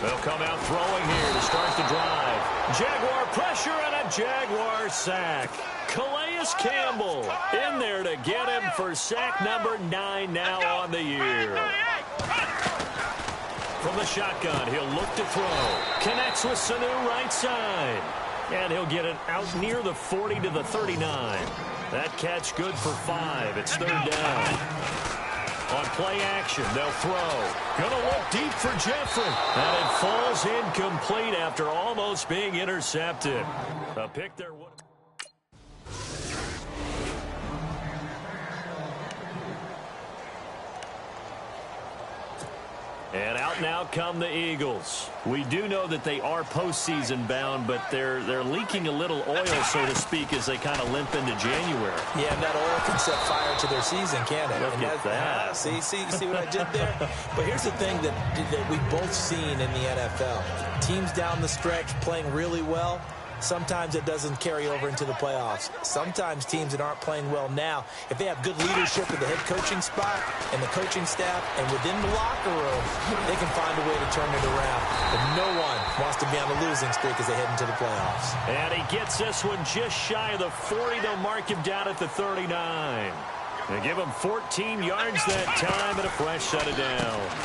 They'll come out throwing here to start the drive. Jaguar pressure and a Jaguar sack. Calais Campbell in there to get him for sack number 9 now on the year. From the shotgun, he'll look to throw. Connects with Sanu right side. And he'll get it out near the 40 to the 39. That catch good for 5. It's 3rd down. On play action, they'll throw. Gonna look deep for Jeffrey. And it falls incomplete after almost being intercepted. A pick there. And out now come the Eagles. We do know that they are postseason bound, but they're leaking a little oil, so to speak, as they kind of limp into January. Yeah, and that oil can set fire to their season, can't it? Look at that. See what I did there? But here's the thing that we've both seen in the NFL. Teams down the stretch playing really well. Sometimes it doesn't carry over into the playoffs. Sometimes teams that aren't playing well now, if they have good leadership at the head coaching spot and the coaching staff and within the locker room, they can find a way to turn it around. But no one wants to be on the losing streak as they head into the playoffs. And he gets this one just shy of the 40. They'll mark him down at the 39. They give him 14 yards that time and a fresh set of downs.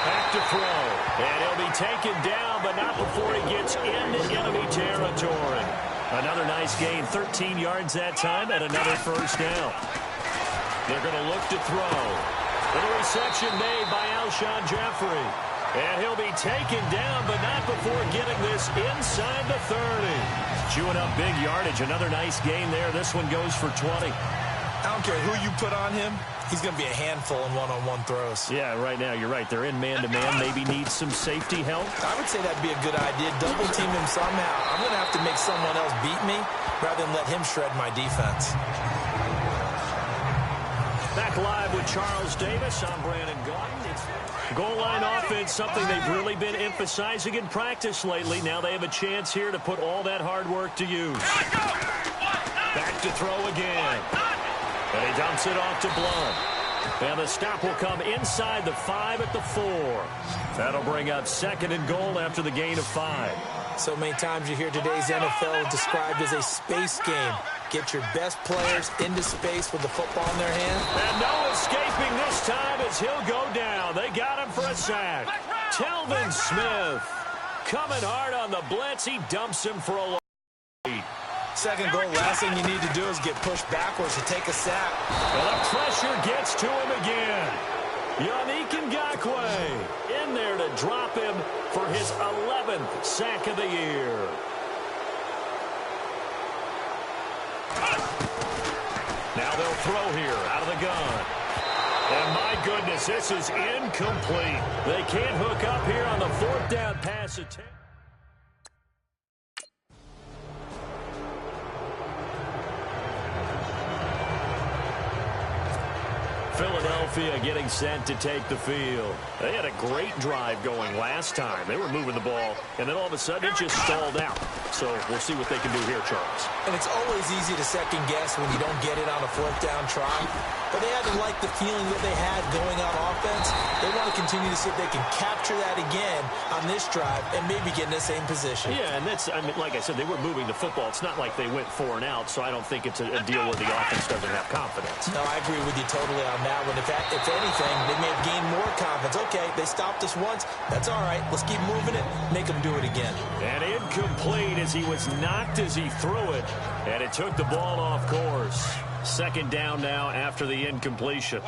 Back to throw. And he'll be taken down, but not before he gets into enemy territory. Another nice gain, 13 yards that time, and another first down. They're going to look to throw. Little reception made by Alshon Jeffrey. And he'll be taken down, but not before getting this inside the 30. Chewing up big yardage. Another nice gain there. This one goes for 20. I don't care who you put on him. He's going to be a handful in one-on-one throws. Yeah, right now, you're right. They're in man-to-man. Maybe need some safety help. I would say that'd be a good idea. Double team him somehow. I'm going to have to make someone else beat me rather than let him shred my defense. Back live with Charles Davis. I'm Brandon Gaudin. It's goal line offense, something they've really been emphasizing in practice lately. Now they have a chance here to put all that hard work to use. Back to throw again. And he dumps it off to Blunt. And the stop will come inside the 5 at the 4. That'll bring up 2nd and goal after the gain of 5. So many times you hear today's NFL described as a space game. Get your best players into space with the football in their hand. And no escaping this time as he'll go down. They got him for a sack. Telvin Smith coming hard on the blitz. He dumps him for a long lead. 2nd goal, last thing you need to do is get pushed backwards to take a sack. And the pressure gets to him again. Yannick Ngakoue in there to drop him for his 11th sack of the year. Now they'll throw here out of the gun. And my goodness, this is incomplete. They can't hook up here on the 4th down pass attempt. Philadelphia getting set to take the field. They had a great drive going last time. They were moving the ball, and then all of a sudden it just stalled out. So we'll see what they can do here, Charles. And it's always easy to second guess when you don't get it on a 4th down try. But they had to like the feeling that they had going on offense. They want to continue to see if they can capture that again on this drive and maybe get in the same position. Yeah, and that's, I mean, like I said, they were moving the football. It's not like they went 4 and out, so I don't think it's a deal where the offense doesn't have confidence. No, I agree with you totally on that one. If anything, they may have gained more confidence. Okay, they stopped us once. That's all right. Let's keep moving it. Make them do it again. And incomplete as he was knocked as he threw it. And it took the ball off course. 2nd down now after the incompletion.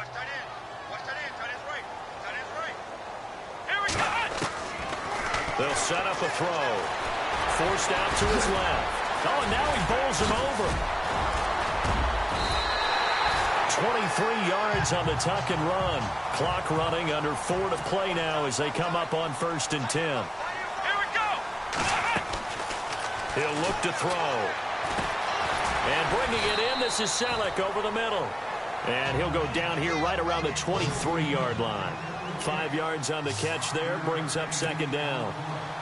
They'll set up a throw. Forced out to his left. Oh, and now he bowls him over. 23 yards on the tuck and run. Clock running under 4 to play now as they come up on 1st and 10. Here we go. He'll look to throw. And bringing it in, this is Selleck over the middle. And he'll go down here right around the 23-yard line. 5 yards on the catch there, brings up 2nd down.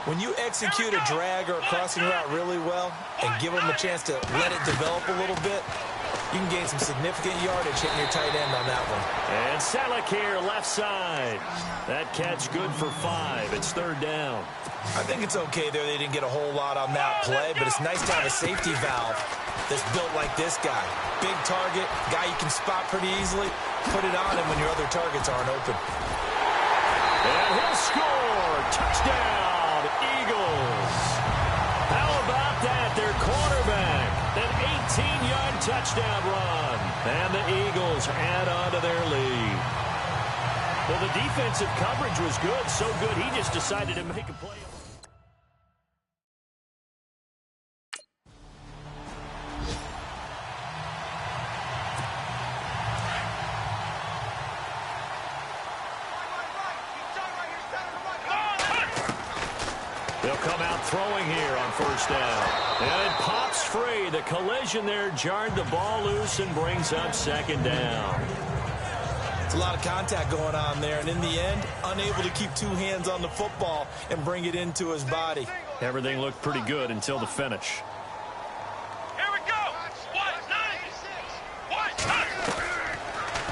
When you execute a drag or a crossing route really well and give them a chance to let it develop a little bit, You can gain some significant yardage hitting your tight end on that one. And Selleck here, left side. That catch good for 5. It's 3rd down. I think it's okay there. They didn't get a whole lot on that play, but it's nice to have a safety valve that's built like this guy. Big target, guy you can spot pretty easily. Put it on him when your other targets aren't open. And he'll score. Touchdown, Eagles. How about that? Their quarterback. An 18-yard touchdown run. And the Eagles add on to their lead. Well, the defensive coverage was good. So good, he just decided to make a play. They'll come out throwing here on 1st down. And it pops free. The collision there jarred the ball loose and brings up 2nd down. It's a lot of contact going on there, and in the end, unable to keep 2 hands on the football and bring it into his body. Everything looked pretty good until the finish. Here we go.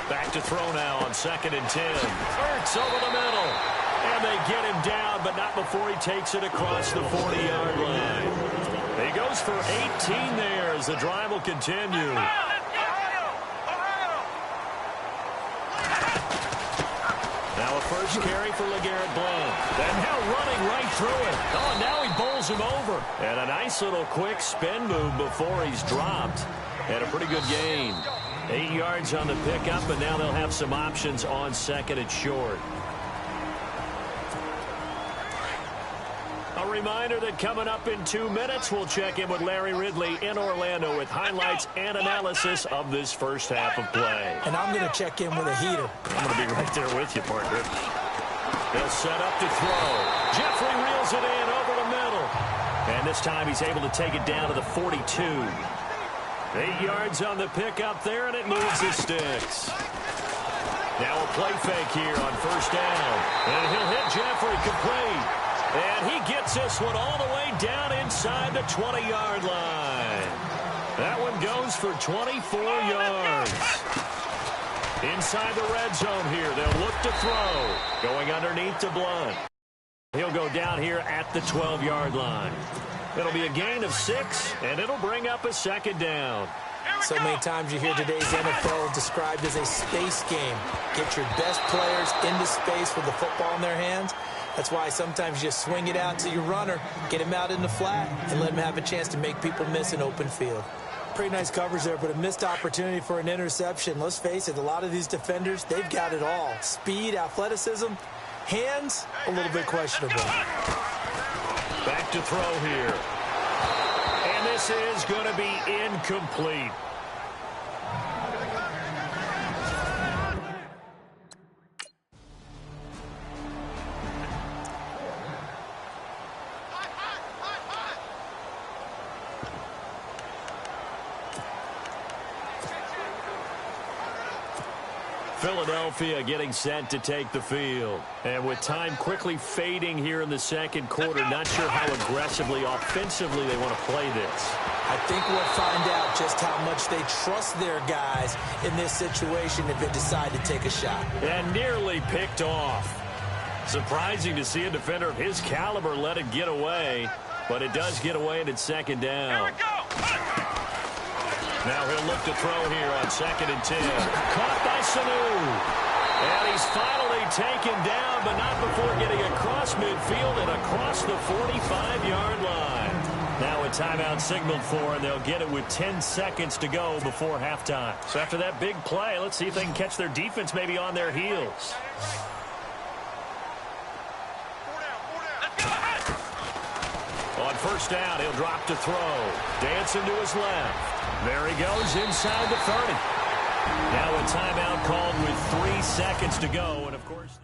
Back to throw now on 2nd and 10. Hurts over the middle. And they get him down, but not before he takes it across the 40-yard line. He goes for 18 there as the drive will continue. Now a first carry for LeGarrette Blount. And now running right through it. Oh, now he bowls him over. And a nice little quick spin move before he's dropped. And a pretty good gain. 8 yards on the pickup, and now they'll have some options on 2nd and short. A reminder that coming up in 2 minutes, we'll check in with Larry Ridley in Orlando with highlights and analysis of this first half of play. And I'm going to check in with a heater. I'm going to be right there with you, partner. They'll set up to throw. Jeffrey reels it in over the middle. And this time he's able to take it down to the 42. 8 yards on the pickup there, and it moves the sticks. Now a play fake here on 1st down. And he'll hit Jeffrey complete. And he gets this one all the way down inside the 20-yard line. That one goes for 24 yards. Inside the red zone here, they'll look to throw. Going underneath to Blount. He'll go down here at the 12-yard line. It'll be a gain of 6, and it'll bring up a 2nd down. So many times you hear today's NFL described as a space game. Get your best players into space with the football in their hands. That's why sometimes you swing it out to your runner, get him out in the flat, and let him have a chance to make people miss an open field. Pretty nice coverage there, but a missed opportunity for an interception. Let's face it, a lot of these defenders, they've got it all. Speed, athleticism, hands, a little bit questionable. Back to throw here. And this is going to be incomplete. Philadelphia getting set to take the field. And with time quickly fading here in the 2nd quarter, not sure how aggressively, offensively they want to play this. I think we'll find out just how much they trust their guys in this situation if they decide to take a shot. And nearly picked off. Surprising to see a defender of his caliber let it get away, but it does get away and it's 2nd down. Now he'll look to throw here on 2nd and 10. Caught by Sanu. And he's finally taken down, but not before getting across midfield and across the 45-yard line. Now a timeout signaled for, and they'll get it with 10 seconds to go before halftime. So after that big play, let's see if they can catch their defense maybe on their heels. On 1st down, he'll drop to throw. Dancing to his left. There he goes inside the 30. Now a timeout called with 3 seconds to go. And, of course,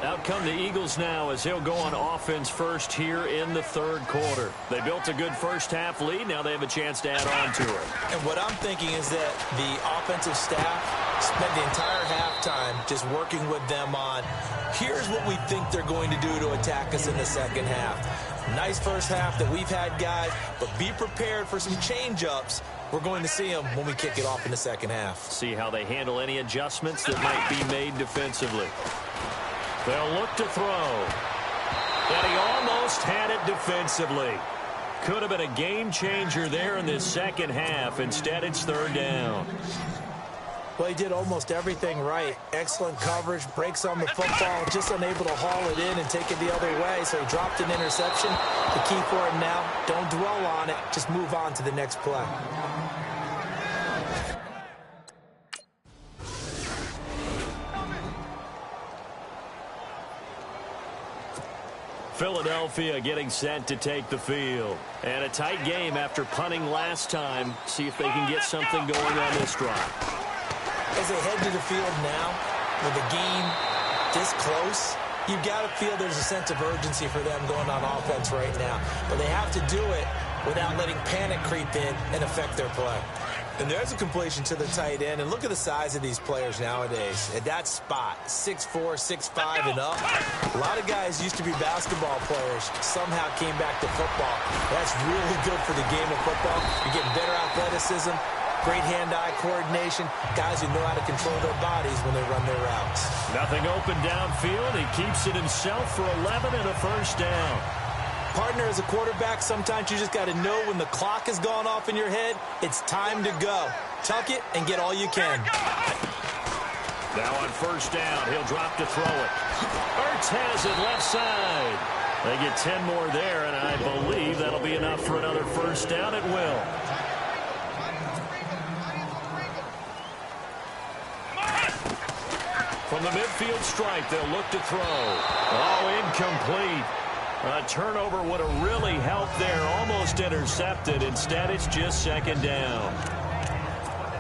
out come the Eagles now as he'll go on offense first here in the 3rd quarter. They built a good first-half lead. Now they have a chance to add on to it. And what I'm thinking is that the offensive staff spent the entire halftime just working with them on, here's what we think they're going to do to attack us in the 2nd half. Nice first half that we've had, guys, but be prepared for some change-ups. We're going to see them when we kick it off in the second half. See how they handle any adjustments that might be made defensively. They'll look to throw. And he almost had it defensively. Could have been a game changer there in this second half. Instead, it's third down. Well, he did almost everything right. Excellent coverage, breaks on the football, just unable to haul it in and take it the other way. So he dropped an interception. The key for him now, don't dwell on it. Just move on to the next play. Philadelphia getting set to take the field. And a tight game after punting last time. See if they can get something going on this drive. As they head to the field now, with the game this close, you've got to feel there's a sense of urgency for them going on offense right now. But they have to do it without letting panic creep in and affect their play. And there's a completion to the tight end. And look at the size of these players nowadays. At that spot, 6'4", 6'5", and up. A lot of guys used to be basketball players, somehow came back to football. That's really good for the game of football. You're getting better athleticism, great hand-eye coordination, guys who know how to control their bodies when they run their routes. Nothing open downfield. He keeps it himself for 11 and a first down. Partner, as a quarterback, sometimes you just got to know when the clock has gone off in your head, it's time to go. Tuck it and get all you can. Now on first down, he'll drop to throw it. Ertz has it left side. They get 10 more there, and I believe that'll be enough for another first down. It will. From the midfield stripe, they'll look to throw. Oh, incomplete. A turnover would have really helped there. Almost intercepted. Instead, it's just second down.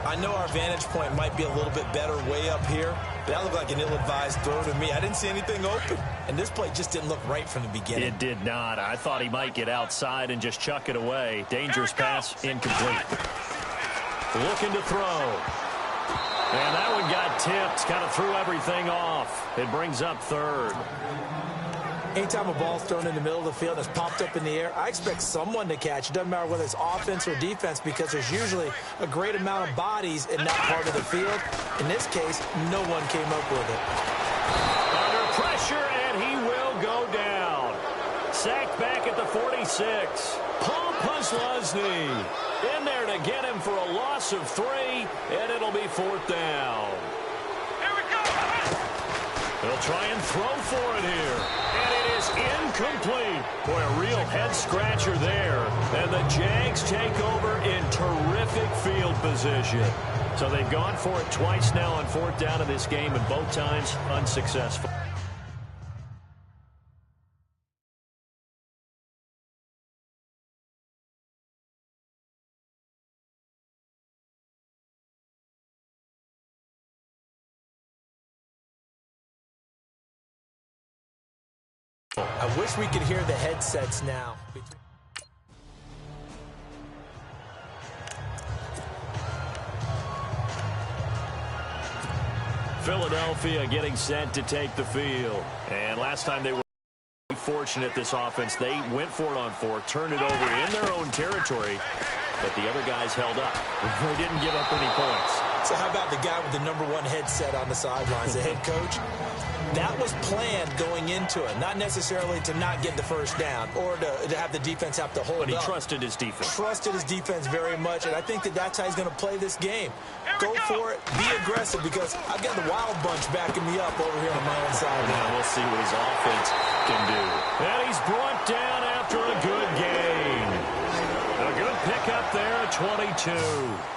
I know our vantage point might be a little bit better way up here, but that looked like an ill-advised throw to me. I didn't see anything open, and this play just didn't look right from the beginning. It did not. I thought he might get outside and just chuck it away. Dangerous pass, incomplete. Looking to throw. And that one got tipped. Kind of threw everything off. It brings up third. Anytime a ball's thrown in the middle of the field and it's popped up in the air, I expect someone to catch. It doesn't matter whether it's offense or defense because there's usually a great amount of bodies in that part of the field. In this case, no one came up with it. Under pressure, and he will go down. Sacked back at the 46. Paul Puslosny in there to get him for a loss of 3, and it'll be fourth down. Here we go. They'll try and throw for it here. And it is incomplete. Boy, a real head-scratcher there. And the Jags take over in terrific field position. So they've gone for it twice now on fourth down in this game, and both times unsuccessful. I wish we could hear the headsets now. Philadelphia getting set to take the field. And last time they were fortunate, this offense, they went for it on fourth, turned it over in their own territory, but the other guys held up. They didn't give up any points. So how about the guy with the #1 headset on the sidelines, the head coach? That was planned going into it, not necessarily to not get the first down or to have the defense have to hold up. But he trusted his defense. Trusted his defense very much, and I think that that's how he's going to play this game. Go for it, be aggressive, because I've got the wild bunch backing me up over here on my own side. Now we'll see what his offense can do. And he's brought down after a good gain. A good pickup there at 22.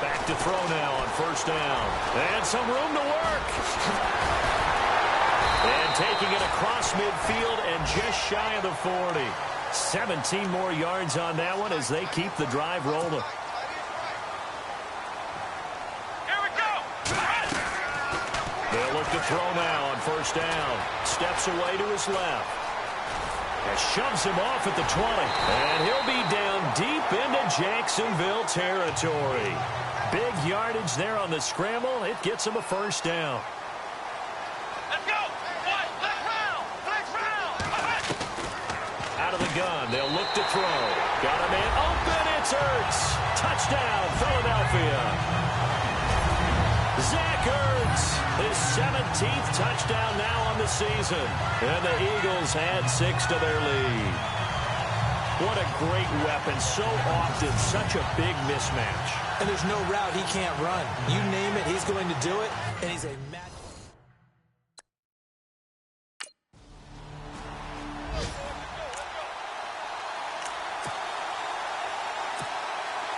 Back to throw now on first down. And some room to work. And taking it across midfield and just shy of the 40. 17 more yards on that one as they keep the drive rolling. Here we go. They'll look to throw now on first down. Steps away to his left. And shoves him off at the 20. And he'll be down deep into Jacksonville territory. Big yardage there on the scramble. It gets him a first down. Let's go. gun. They'll look to throw. Got a man open. It's Ertz. Touchdown, Philadelphia. Zach Ertz, his 17th touchdown now on the season. And the Eagles add 6 to their lead. What a great weapon. So often, such a big mismatch. And there's no route he can't run. You name it, he's going to do it. And he's a match.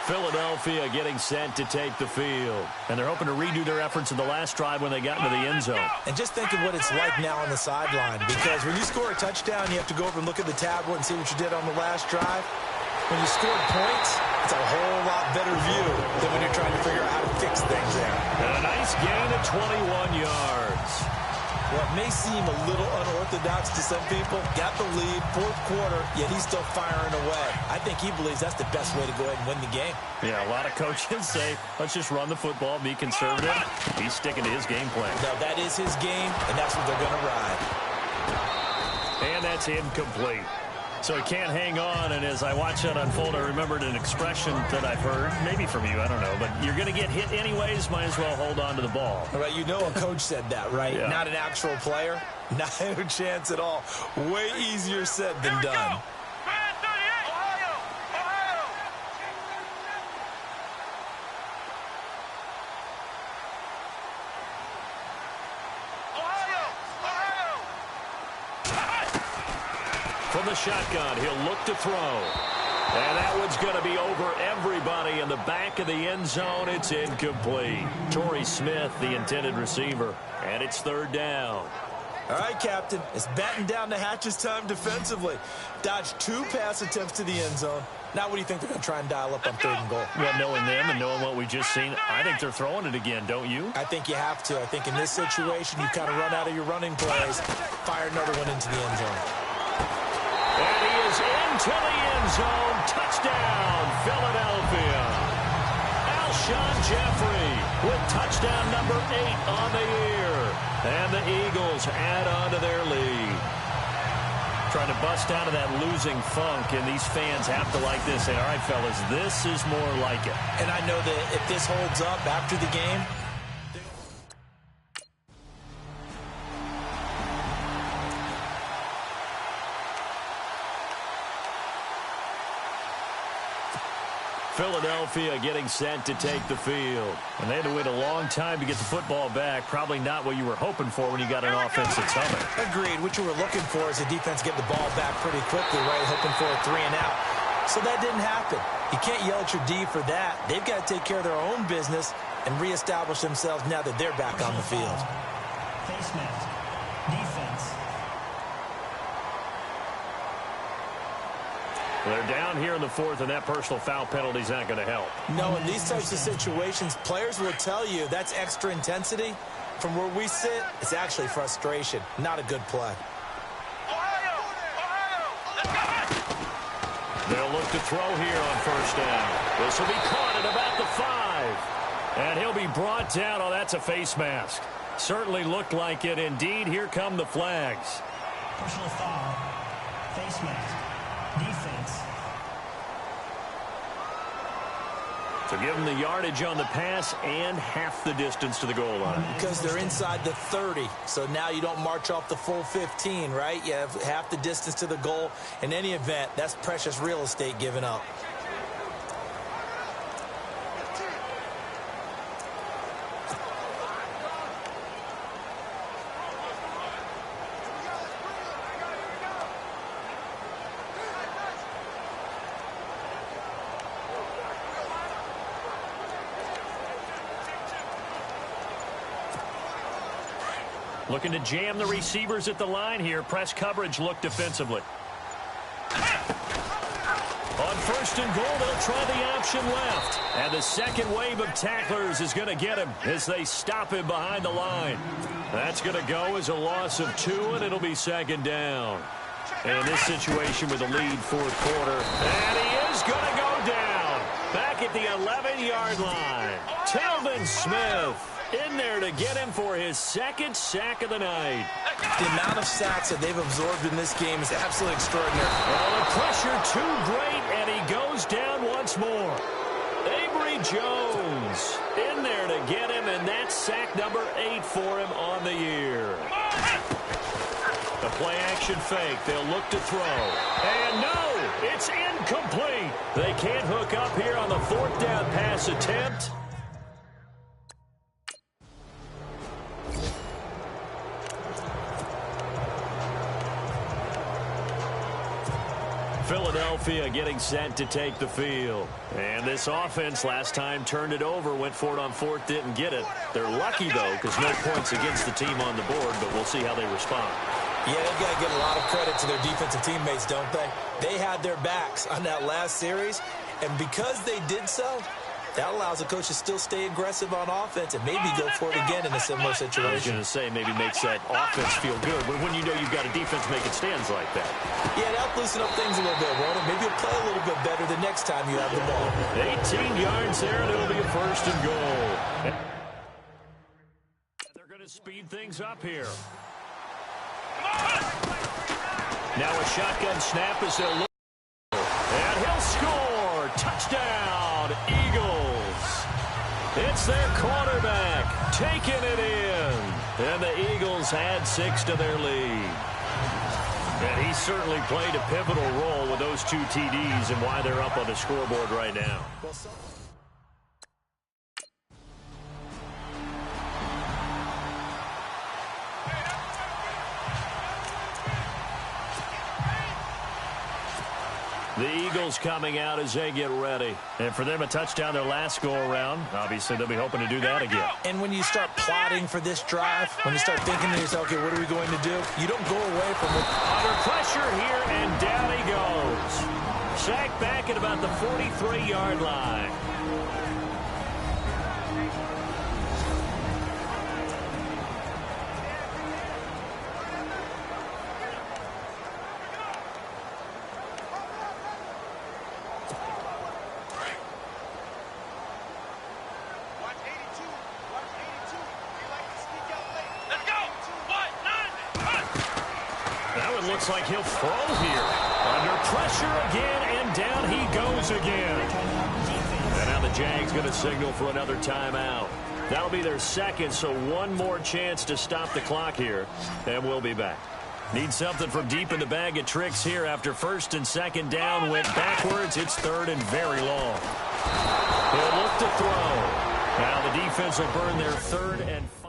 Philadelphia getting set to take the field. And they're hoping to redo their efforts in the last drive when they got into the end zone. And just think of what it's like now on the sideline. Because when you score a touchdown, you have to go over and look at the tablet and see what you did on the last drive. When you scored points, it's a whole lot better view than when you're trying to figure out how to fix things there. And a nice gain of 21 yards. What may seem a little unorthodox to some people, got the lead, fourth quarter, yet he's still firing away. I think he believes that's the best way to go ahead and win the game. Yeah, a lot of coaches say, let's just run the football, be conservative. He's sticking to his game plan. No, that is his game, and that's what they're going to ride. And that's incomplete. So he can't hang on, and as I watch that unfold, I remembered an expression that I've heard, maybe from you, I don't know, but you're going to get hit anyways, might as well hold on to the ball. All right, you know a coach said that, right? Yeah. Not an actual player? Not a chance at all. Way easier said than done. From the shotgun, he'll look to throw. And that one's going to be over everybody in the back of the end zone. It's incomplete. Torrey Smith, the intended receiver. And it's third down. All right, Captain. It's batten down the hatches time defensively. Dodged 2 pass attempts to the end zone. Now what do you think they're going to try and dial up on third and goal? Well, knowing them and knowing what we just seen, I think they're throwing it again, don't you? I think you have to. I think in this situation, you kind of run out of your running plays, fire another one into the end zone. And he is into the end zone. Touchdown, Philadelphia. Alshon Jeffrey with touchdown number 8 on the year. And the Eagles add on to their lead. Trying to bust out of that losing funk, and these fans have to like this. Say, all right, fellas, this is more like it. And I know that if this holds up after the game, Philadelphia getting set to take the field. And they had to wait a long time to get the football back. Probably not what you were hoping for when you got an offense that's humming. Agreed. What you were looking for is the defense get the ball back pretty quickly, right? Hoping for a 3 and out. So that didn't happen. You can't yell at your D for that. They've got to take care of their own business and reestablish themselves now that they're back on the field. Face mask. Defense. They're down here in the 4th, and that personal foul penalty is not going to help. No, in these types of situations, players will tell you that's extra intensity. From where we sit, it's actually frustration. Not a good play. They'll look to throw here on first down. This will be caught at about the 5. And he'll be brought down. Oh, that's a face mask. Certainly looked like it. Indeed, here come the flags. Personal foul. Face mask. Defense. So give them the yardage on the pass and half the distance to the goal line. Because they're inside the 30. So now you don't march off the full 15, right? You have half the distance to the goal. In any event, that's precious real estate given up. Looking to jam the receivers at the line here. Press coverage look defensively. On first and goal, they'll try the option left. And the second wave of tacklers is going to get him as they stop him behind the line. That's going to go as a loss of 2, and it'll be second down. And this situation with a lead fourth quarter. And he is going to go down. Back at the 11-yard line. Telvin Smith. In there to get him for his second sack of the night. The amount of sacks that they've absorbed in this game is absolutely extraordinary. Well, the pressure too great, and he goes down once more. Avery Jones in there to get him, and that's sack number 8 for him on the year. The play-action fake. They'll look to throw. And no, it's incomplete. They can't hook up here on the 4th down pass attempt. Philadelphia getting set to take the field. And this offense last time turned it over, went for it on 4th, didn't get it. They're lucky, though, because no points against the team on the board, but we'll see how they respond. Yeah, they've got to give a lot of credit to their defensive teammates, don't they? They had their backs on that last series, and because they did so, that allows the coach to still stay aggressive on offense and maybe go for it again in a similar situation. I was going to say maybe makes that offense feel good, but when you know you've got a defense making stands like that. Yeah, that'll loosen up things a little bit, won't it? Maybe you'll play a little bit better the next time you have the ball. 18 yards there, and it'll be a 1st and goal. They're going to speed things up here. Now a shotgun snap as they'll look. And he'll score. Touchdown, Eagles. It's their quarterback taking it in. And the Eagles had 6 to their lead. And he certainly played a pivotal role with those 2 TDs and why they're up on the scoreboard right now. The Eagles coming out as they get ready. And for them, a touchdown their last go-around. Obviously, they'll be hoping to do that again. And when you start plotting for this drive, when you start thinking to yourself, okay, what are we going to do? You don't go away from it. Under pressure here, and down he goes. Sacked back at about the 43-yard line. Looks like he'll throw here. Under pressure again, and down he goes again. And now the Jags going to signal for another timeout. That'll be their second, so one more chance to stop the clock here, and we'll be back. Need something from deep in the bag of tricks here after 1st and 2nd down. Went backwards. It's 3rd and very long. He'll look to throw. Now the defense will burn their 3rd and final.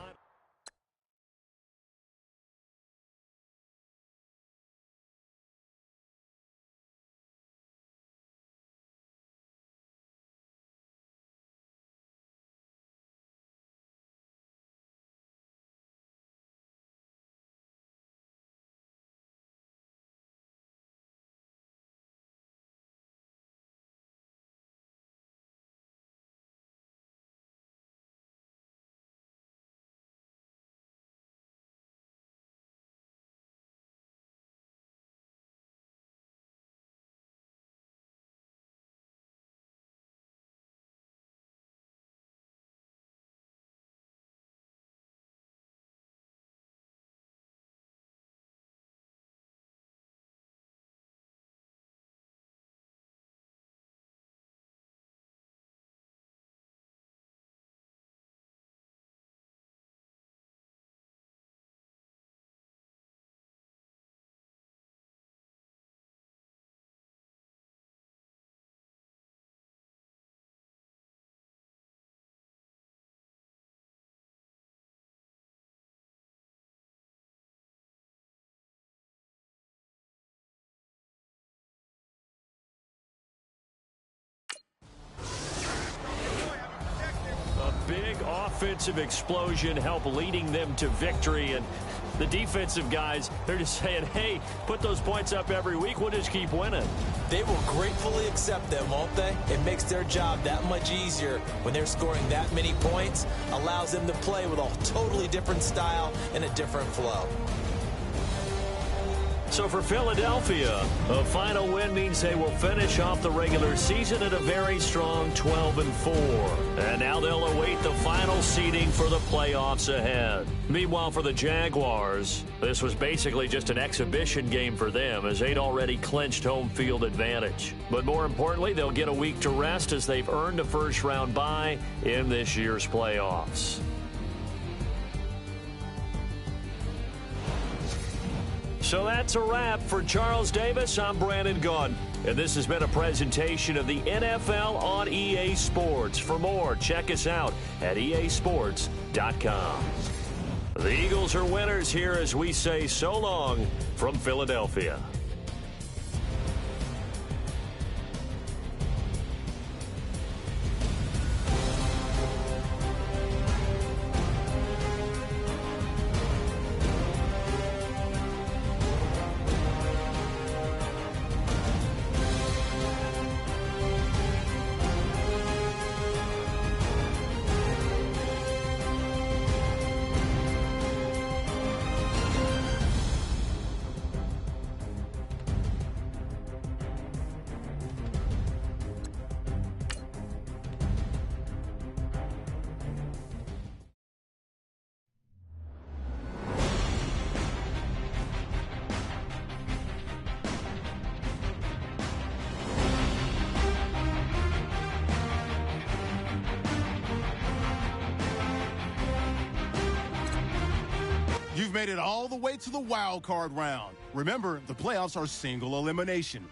Big offensive explosion help leading them to victory, and the defensive guys, they're just saying, hey, put those points up every week, we'll just keep winning. They will gratefully accept them, won't they? It makes their job that much easier when they're scoring that many points, allows them to play with a totally different style and a different flow. So for Philadelphia, a final win means they will finish off the regular season at a very strong 12-4. And now they'll await the final seeding for the playoffs ahead. Meanwhile, for the Jaguars, this was basically just an exhibition game for them as they'd already clinched home field advantage. But more importantly, they'll get a week to rest as they've earned a first-round bye in this year's playoffs. So that's a wrap. For Charles Davis, I'm Brandon Gaudin. And this has been a presentation of the NFL on EA Sports. For more, check us out at easports.com. The Eagles are winners here as we say so long from Philadelphia. You've made it all the way to the wild card round. Remember, the playoffs are single elimination.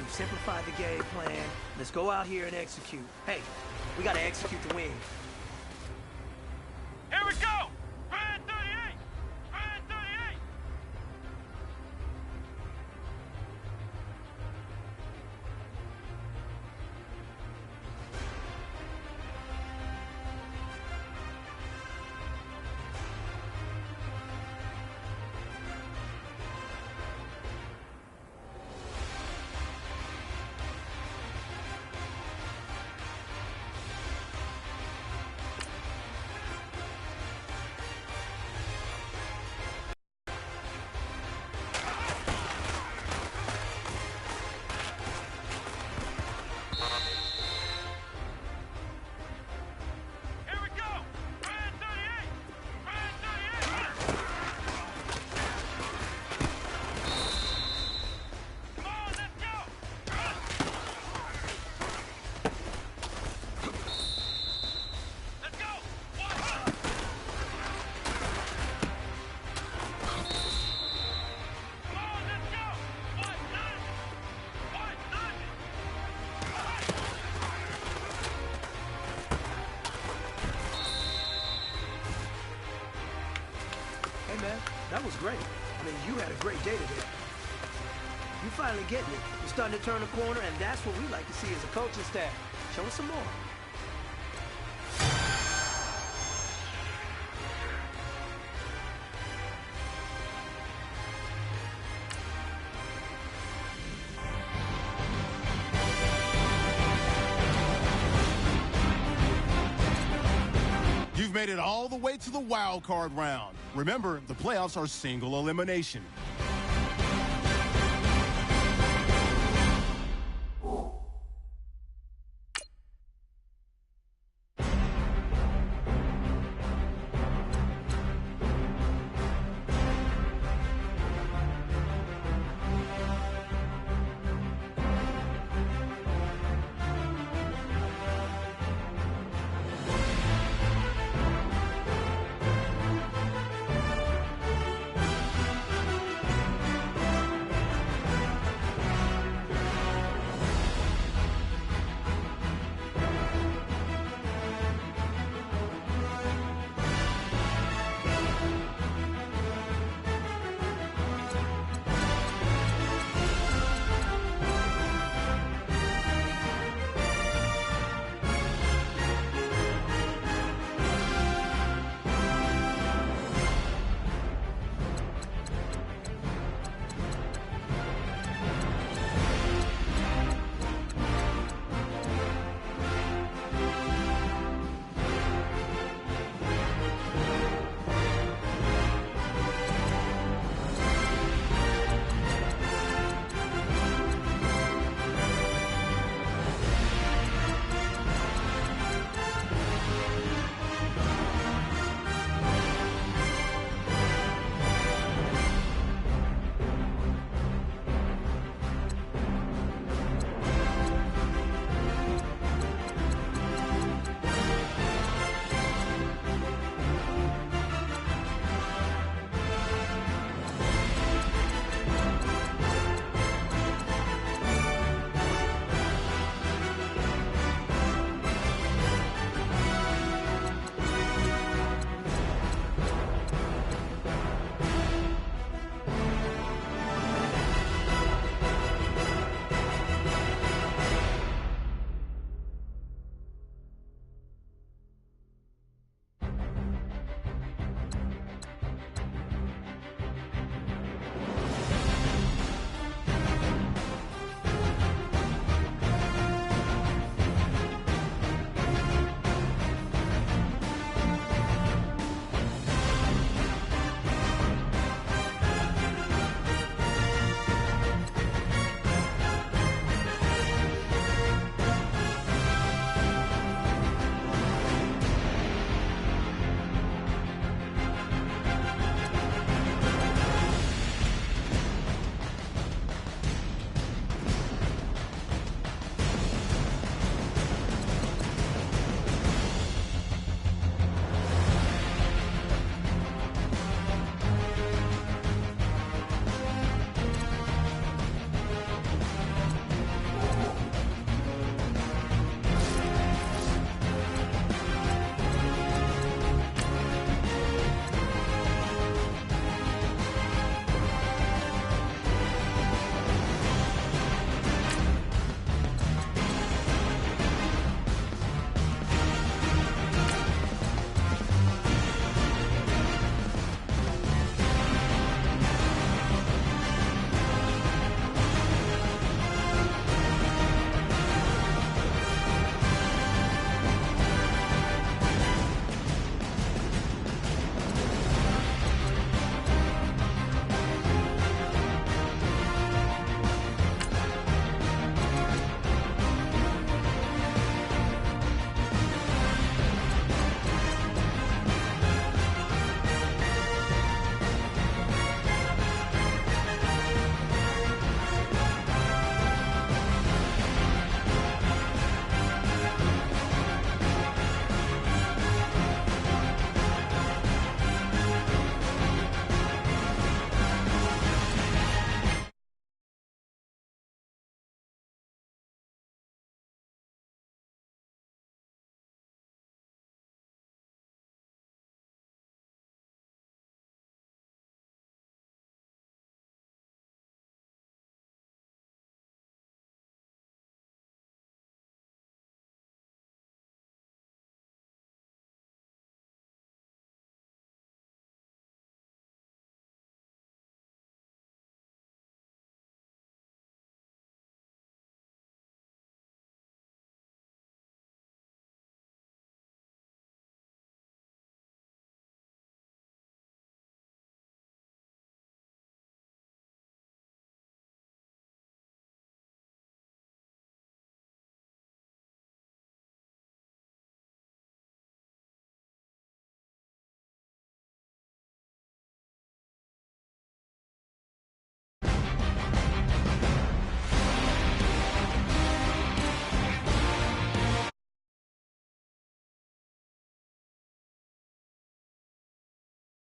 Simplify the game plan. Let's go out here and execute. Hey, we got to execute to win. Here we go! Red 38! Red 38! was great. I mean, you had a great day today. You finally getting it. You're starting to turn the corner, and that's what we like to see as a coaching staff. Show us some more. You've made it all the way to the wild card round. Remember, the playoffs are single elimination.